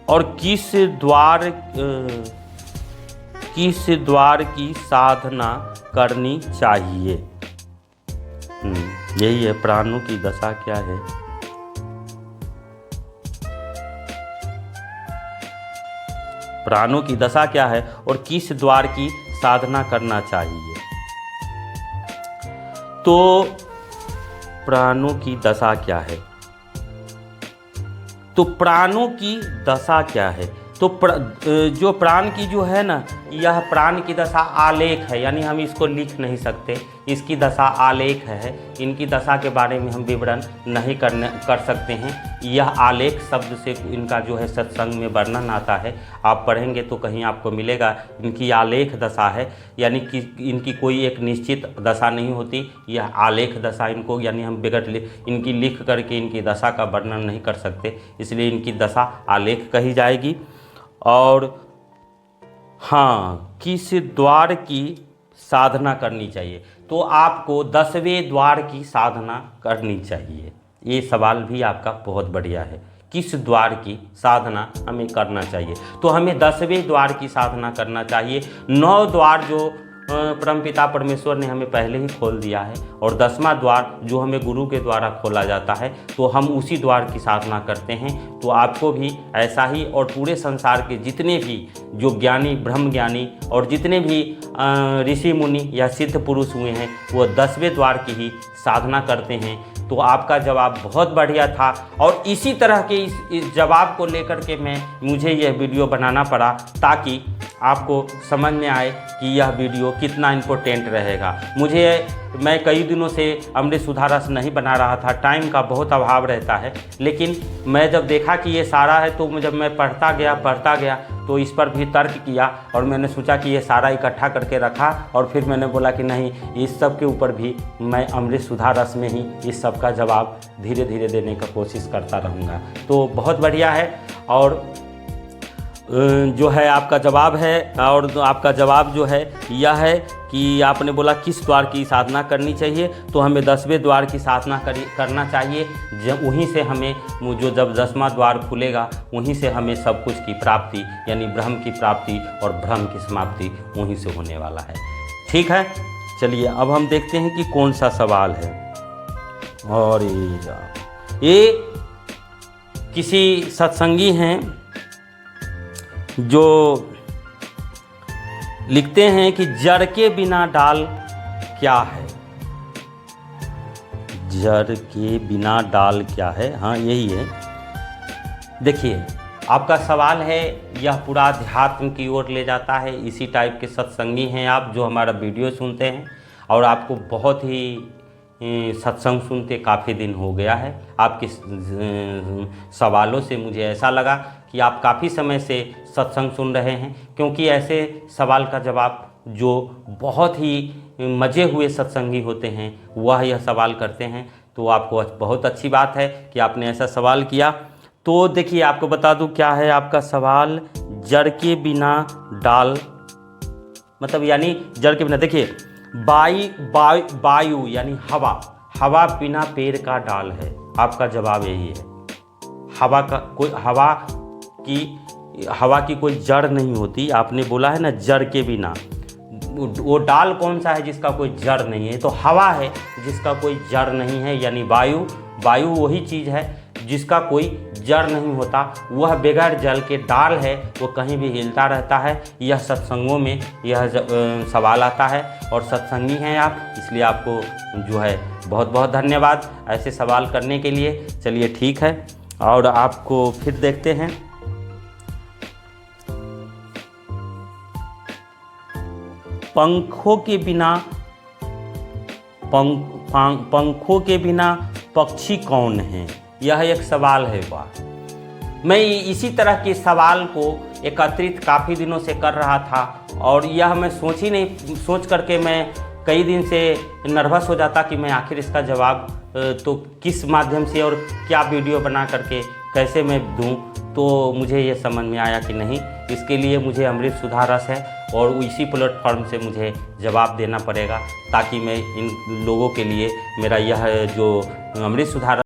और किस द्वार की साधना करनी चाहिए। यही है, प्राणों की दशा क्या है। प्राणों की दशा क्या है और किस द्वार की साधना करना चाहिए। तो प्राणों की दशा क्या है, तो प्राणों की दशा क्या है, तो जो प्राण की जो है ना, यह प्राण की दशा आलेख है, यानी हम इसको लिख नहीं सकते, इसकी दशा आलेख है। इनकी दशा के बारे में हम विवरण नहीं कर सकते हैं। यह आलेख शब्द से इनका जो है सत्संग में वर्णन आता है, आप पढ़ेंगे तो कहीं आपको मिलेगा इनकी आलेख दशा है, यानी कि इनकी कोई एक निश्चित दशा नहीं होती, यह आलेख दशा इनको, यानी हम विगत इनकी लिख करके इनकी दशा का वर्णन नहीं कर सकते, इसलिए इनकी दशा आलेख कही जाएगी। और हाँ, किस द्वार की साधना करनी चाहिए, तो आपको 10वें द्वार की साधना करनी चाहिए। ये सवाल भी आपका बहुत बढ़िया है, किस द्वार की साधना हमें करना चाहिए। तो हमें 10वें द्वार की साधना करना चाहिए। 9 द्वार जो परमपिता परमेश्वर ने हमें पहले ही खोल दिया है, और 10वां द्वार जो हमें गुरु के द्वारा खोला जाता है, तो हम उसी द्वार की साधना करते हैं। तो आपको भी ऐसा ही, और पूरे संसार के जितने भी जो ज्ञानी, ब्रह्म ज्ञानी और जितने भी ऋषि मुनि या सिद्ध पुरुष हुए हैं, वो 10वें द्वार की ही साधना करते हैं। तो आपका जवाब बहुत बढ़िया था, और इसी तरह के इस जवाब को लेकर के मुझे यह वीडियो बनाना पड़ा, ताकि आपको समझ में आए कि यह वीडियो कितना इम्पोर्टेंट रहेगा। मैं कई दिनों से अमृत सुधा रस नहीं बना रहा था, टाइम का बहुत अभाव रहता है, लेकिन मैं जब देखा कि ये सारा है, तो जब मैं पढ़ता गया तो इस पर भी तर्क किया, और मैंने सोचा कि ये सारा इकट्ठा करके रखा, और फिर मैंने बोला कि नहीं, इस सब के ऊपर भी मैं अमृत सुधा रस में ही इस सब का जवाब धीरे धीरे देने का कोशिश करता रहूँगा। तो बहुत बढ़िया है। और जो है आपका जवाब है, और आपका जवाब जो है यह है कि आपने बोला किस द्वार की साधना करनी चाहिए, तो हमें 10वें द्वार की साधना करना चाहिए। जब वहीं से हमें जब 10वां द्वार खुलेगा, वहीं से हमें सब कुछ की प्राप्ति, यानी ब्रह्म की प्राप्ति और भ्रम की समाप्ति वहीं से होने वाला है। ठीक है, चलिए अब हम देखते हैं कि कौन सा सवाल है। और ये किसी सत्संगी हैं जो लिखते हैं कि जड़ के बिना डाल क्या है। जड़ के बिना डाल क्या है, हाँ यही है। देखिए, आपका सवाल है, यह पूरा अध्यात्म की ओर ले जाता है। इसी टाइप के सत्संगी हैं आप, जो हमारा वीडियो सुनते हैं, और आपको बहुत ही सत्संग सुनते काफ़ी दिन हो गया है। आपके सवालों से मुझे ऐसा लगा कि आप काफ़ी समय से सत्संग सुन रहे हैं, क्योंकि ऐसे सवाल का जवाब जो बहुत ही मजे हुए सत्संगी होते हैं वह यह सवाल करते हैं। तो आपको बहुत अच्छी बात है कि आपने ऐसा सवाल किया। तो देखिए, आपको बता दूं क्या है आपका सवाल। जड़ के बिना डाल मतलब यानी जड़ के बिना, देखिए वायु यानी हवा बिना पेड़ का डाल है। आपका जवाब यही है। हवा की कोई जड़ नहीं होती। आपने बोला है ना जड़ के बिना, वो डाल कौन सा है जिसका कोई जड़ नहीं है, तो हवा है जिसका कोई जड़ नहीं है, यानी वायु वही चीज़ है जिसका कोई जड़ नहीं होता। वह बगैर जल के डाल है, वो कहीं भी हिलता रहता है। यह सत्संगों में यह सवाल आता है, और सत्संगी हैं आप, इसलिए आपको जो है बहुत बहुत धन्यवाद ऐसे सवाल करने के लिए। चलिए ठीक है, और आपको फिर देखते हैं। पंखों के बिना पक्षी कौन है, यह एक सवाल है। वाह, मैं इसी तरह के सवाल को एकत्रित काफ़ी दिनों से कर रहा था, और यह मैं सोच करके मैं कई दिन से नर्वस हो जाता कि मैं आखिर इसका जवाब तो किस माध्यम से और क्या वीडियो बना करके कैसे मैं दूं। तो मुझे ये समझ में आया कि नहीं, इसके लिए मुझे अमृत सुधा रस है, और इसी प्लेटफॉर्म से मुझे जवाब देना पड़ेगा, ताकि मैं इन लोगों के लिए मेरा यह जो अमृत सुधा